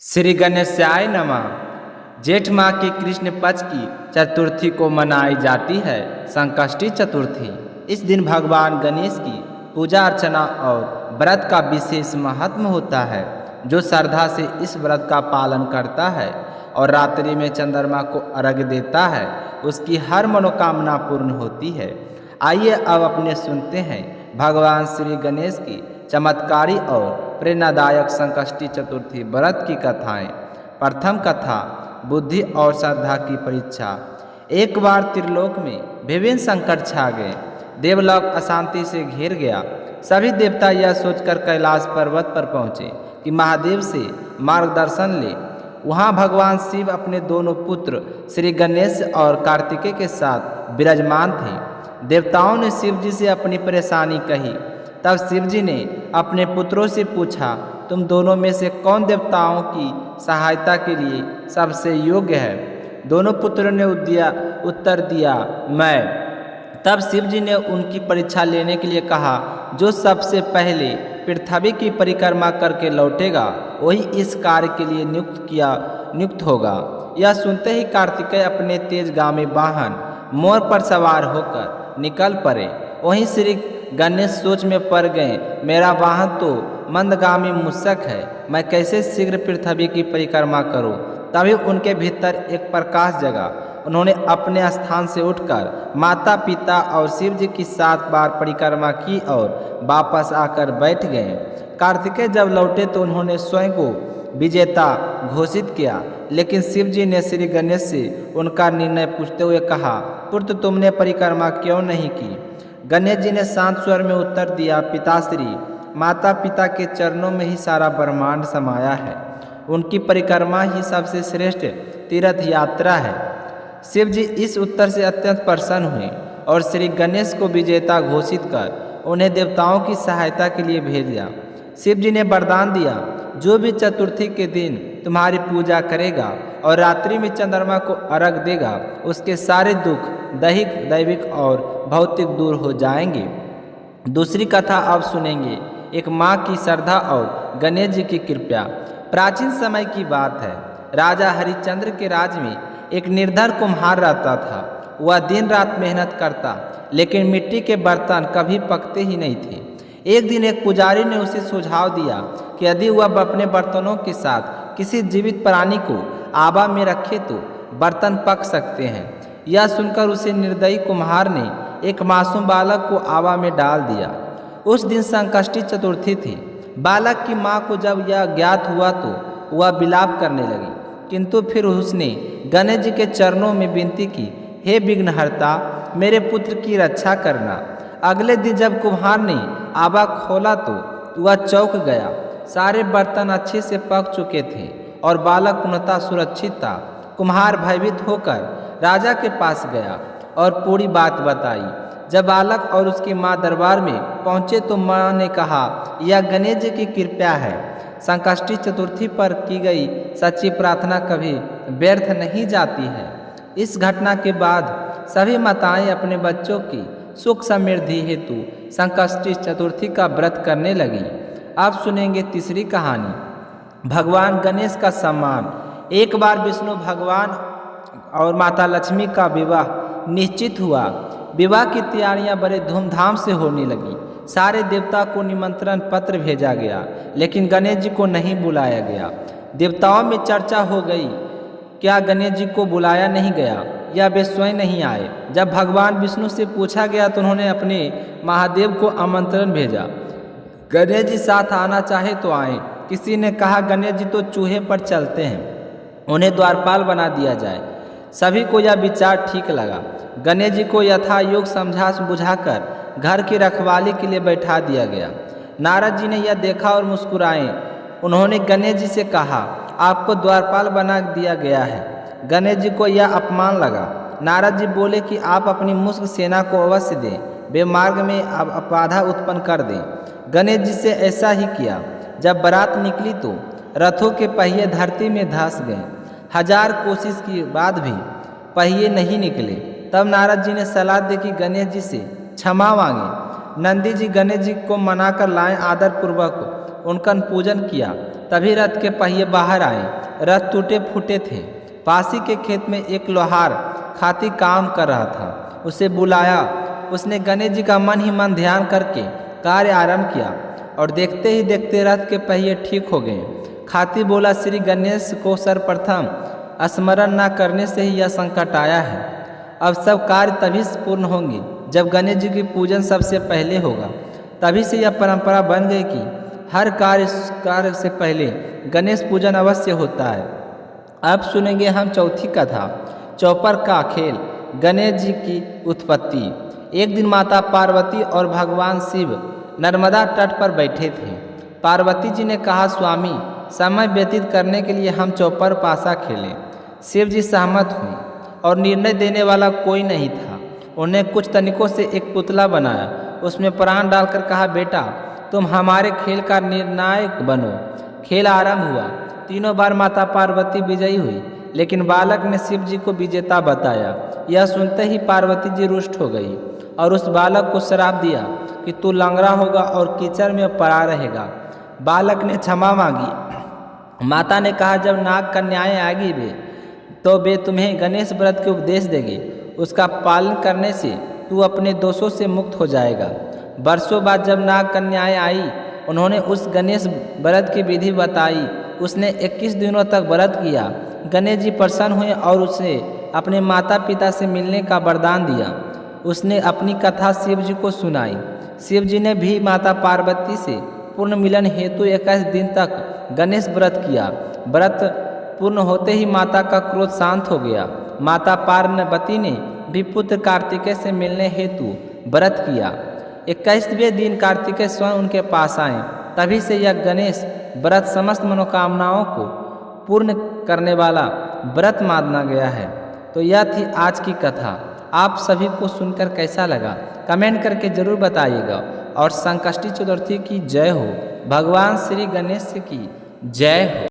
श्री गणेशाय नमः। जेठ माह की कृष्ण पक्ष की चतुर्थी को मनाई जाती है संकष्टी चतुर्थी। इस दिन भगवान गणेश की पूजा अर्चना और व्रत का विशेष महत्व होता है। जो श्रद्धा से इस व्रत का पालन करता है और रात्रि में चंद्रमा को अर्घ्य देता है, उसकी हर मनोकामना पूर्ण होती है। आइए अब अपने सुनते हैं भगवान श्री गणेश की चमत्कारी और प्रेरणादायक संकष्टी चतुर्थी व्रत की कथाएं। प्रथम कथा, बुद्धि और श्रद्धा की परीक्षा। एक बार त्रिलोक में विभिन्न संकट छा गए। देवलोक अशांति से घिर गया। सभी देवता यह सोचकर कैलाश पर्वत पर पहुँचे कि महादेव से मार्गदर्शन ले। वहाँ भगवान शिव अपने दोनों पुत्र श्री गणेश और कार्तिकेय के साथ विराजमान थे। देवताओं ने शिव जी से अपनी परेशानी कही। तब शिव जी ने अपने पुत्रों से पूछा, तुम दोनों में से कौन देवताओं की सहायता के लिए सबसे योग्य है? दोनों पुत्रों ने उत्तर दिया, मैं। तब शिव जी ने उनकी परीक्षा लेने के लिए कहा, जो सबसे पहले पृथ्वी की परिक्रमा करके लौटेगा वही इस कार्य के लिए नियुक्त होगा। यह सुनते ही कार्तिकेय अपने तेजगामी वाहन मोर पर सवार होकर निकल पड़े। वहीं श्री गणेश सोच में पड़ गए, मेरा वाहन तो मंदगामी मूषक है, मैं कैसे शीघ्र पृथ्वी की परिक्रमा करूं? तभी उनके भीतर एक प्रकाश जगा। उन्होंने अपने स्थान से उठकर माता पिता और शिव जी की 7 बार परिक्रमा की और वापस आकर बैठ गए। कार्तिकेय जब लौटे तो उन्होंने स्वयं को विजेता घोषित किया, लेकिन शिव जी ने श्री गणेश से उनका निर्णय पूछते हुए कहा, पुत्र तुमने परिक्रमा क्यों नहीं की? गणेश जी ने शांत स्वर में उत्तर दिया, पिताश्री, माता पिता के चरणों में ही सारा ब्रह्मांड समाया है। उनकी परिक्रमा ही सबसे श्रेष्ठ तीर्थ यात्रा है। शिव जी इस उत्तर से अत्यंत प्रसन्न हुए और श्री गणेश को विजेता घोषित कर उन्हें देवताओं की सहायता के लिए भेज दिया। शिव जी ने वरदान दिया, जो भी चतुर्थी के दिन तुम्हारी पूजा करेगा और रात्रि में चंद्रमा को अर्घ्य देगा, उसके सारे दुख दैविक और भौतिक दूर हो जाएंगे। दूसरी कथा अब सुनेंगे, एक माँ की श्रद्धा और गणेश जी की कृपा। प्राचीन समय की बात है। राजा हरिश्चंद्र के राज में एक निर्धन कुम्हार रहता था। वह दिन रात मेहनत करता, लेकिन मिट्टी के बर्तन कभी पकते ही नहीं थे। एक दिन एक पुजारी ने उसे सुझाव दिया कि यदि वह अपने बर्तनों के साथ किसी जीवित प्राणी को आवा में रखे तो बर्तन पक सकते हैं। यह सुनकर उसे निर्दयी कुम्हार ने एक मासूम बालक को आवा में डाल दिया। उस दिन संकष्टी चतुर्थी थी। बालक की माँ को जब यह ज्ञात हुआ तो वह विलाप करने लगी, किंतु फिर उसने गणेश जी के चरणों में विनती की, हे विघ्नहर्ता, मेरे पुत्र की रक्षा करना। अगले दिन जब कुम्हार ने आवा खोला तो वह चौंक गया। सारे बर्तन अच्छे से पक चुके थे और बालक पूर्णतः सुरक्षित था। कुम्हार भयभीत होकर राजा के पास गया और पूरी बात बताई। जब बालक और उसकी माँ दरबार में पहुँचे तो माँ ने कहा, यह गणेश जी की कृपा है। संकष्टी चतुर्थी पर की गई सच्ची प्रार्थना कभी व्यर्थ नहीं जाती है। इस घटना के बाद सभी माताएं अपने बच्चों की सुख समृद्धि हेतु संकष्टी चतुर्थी का व्रत करने लगी। अब सुनेंगे तीसरी कहानी, भगवान गणेश का सम्मान। एक बार विष्णु भगवान और माता लक्ष्मी का विवाह निश्चित हुआ। विवाह की तैयारियां बड़े धूमधाम से होने लगी। सारे देवता को निमंत्रण पत्र भेजा गया, लेकिन गणेश जी को नहीं बुलाया गया। देवताओं में चर्चा हो गई, क्या गणेश जी को बुलाया नहीं गया या वे स्वयं नहीं आए? जब भगवान विष्णु से पूछा गया तो उन्होंने अपने महादेव को आमंत्रण भेजा, गणेश जी साथ आना चाहे तो आए। किसी ने कहा, गणेश जी तो चूहे पर चलते हैं, उन्हें द्वारपाल बना दिया जाए। सभी को यह विचार ठीक लगा। गणेश जी को यथा योग समझा बुझाकर घर की रखवाली के लिए बैठा दिया गया। नारद जी ने यह देखा और मुस्कुराए। उन्होंने गणेश जी से कहा, आपको द्वारपाल बना दिया गया है। गणेश जी को यह अपमान लगा। नारद जी बोले कि आप अपनी मुश्क सेना को अवश्य दें, वे मार्ग में अब बाधा उत्पन्न कर दें। गणेश जी से ऐसा ही किया। जब बारात निकली तो रथों के पहिए धरती में धंस गए। 1000 कोशिश के बाद भी पहिए नहीं निकले। तब नारद जी ने सलाह दी कि गणेश जी से क्षमा मांगे। नंदी जी गणेश जी को मनाकर लाए। आदर पूर्वक उनका पूजन किया। तभी रथ के पहिए बाहर आए। रथ टूटे फूटे थे। पासी के खेत में एक लोहार खाती काम कर रहा था। उसे बुलाया। उसने गणेश जी का मन ही मन ध्यान करके कार्य आरंभ किया और देखते ही देखते रथ के पहिए ठीक हो गए। खाती बोला, श्री गणेश को सर्वप्रथम स्मरण न करने से ही यह संकट आया है। अब सब कार्य तभी पूर्ण होंगे जब गणेश जी की पूजन सबसे पहले होगा। तभी से यह परंपरा बन गई कि हर कार्य से पहले गणेश पूजन अवश्य होता है। अब सुनेंगे हम चौथी कथा, चौपर का खेल, गणेश जी की उत्पत्ति। एक दिन माता पार्वती और भगवान शिव नर्मदा तट पर बैठे थे। पार्वती जी ने कहा, स्वामी, समय व्यतीत करने के लिए हम चौपर पासा खेलें। शिव जी सहमत हुए और निर्णय देने वाला कोई नहीं था। उन्हें कुछ तनिकों से एक पुतला बनाया। उसमें प्राण डालकर कहा, बेटा, तुम हमारे खेल का निर्णायक बनो। खेल आरंभ हुआ। तीनों बार माता पार्वती विजयी हुई, लेकिन बालक ने शिव जी को विजेता बताया। यह सुनते ही पार्वती जी रुष्ट हो गई और उस बालक को श्राप दिया कि तू लंगड़ा होगा और कीचड़ में पड़ा रहेगा। बालक ने क्षमा मांगी। माता ने कहा, जब नाग कन्याएं आएगी तो वे तुम्हें गणेश व्रत के उपदेश देंगे। उसका पालन करने से तू अपने दोषों से मुक्त हो जाएगा। वर्षों बाद जब नाग कन्याएं आई, उन्होंने उस गणेश व्रत की विधि बताई। उसने 21 दिनों तक व्रत किया। गणेश जी प्रसन्न हुए और उसे अपने माता पिता से मिलने का वरदान दिया। उसने अपनी कथा शिव जी को सुनाई। शिव जी ने भी माता पार्वती से पूर्ण मिलन हेतु 21 दिन तक गणेश व्रत किया। व्रत पूर्ण होते ही माता का क्रोध शांत हो गया। माता पार्वती ने भी पुत्र कार्तिकेय से मिलने हेतु व्रत किया। 21वें दिन कार्तिकेय स्वयं उनके पास आए। तभी से यह गणेश व्रत समस्त मनोकामनाओं को पूर्ण करने वाला व्रत माना गया है। तो यह थी आज की कथा। आप सभी को सुनकर कैसा लगा कमेंट करके जरूर बताइएगा। और संकष्टी चतुर्थी की जय हो। भगवान श्री गणेश की जय हो।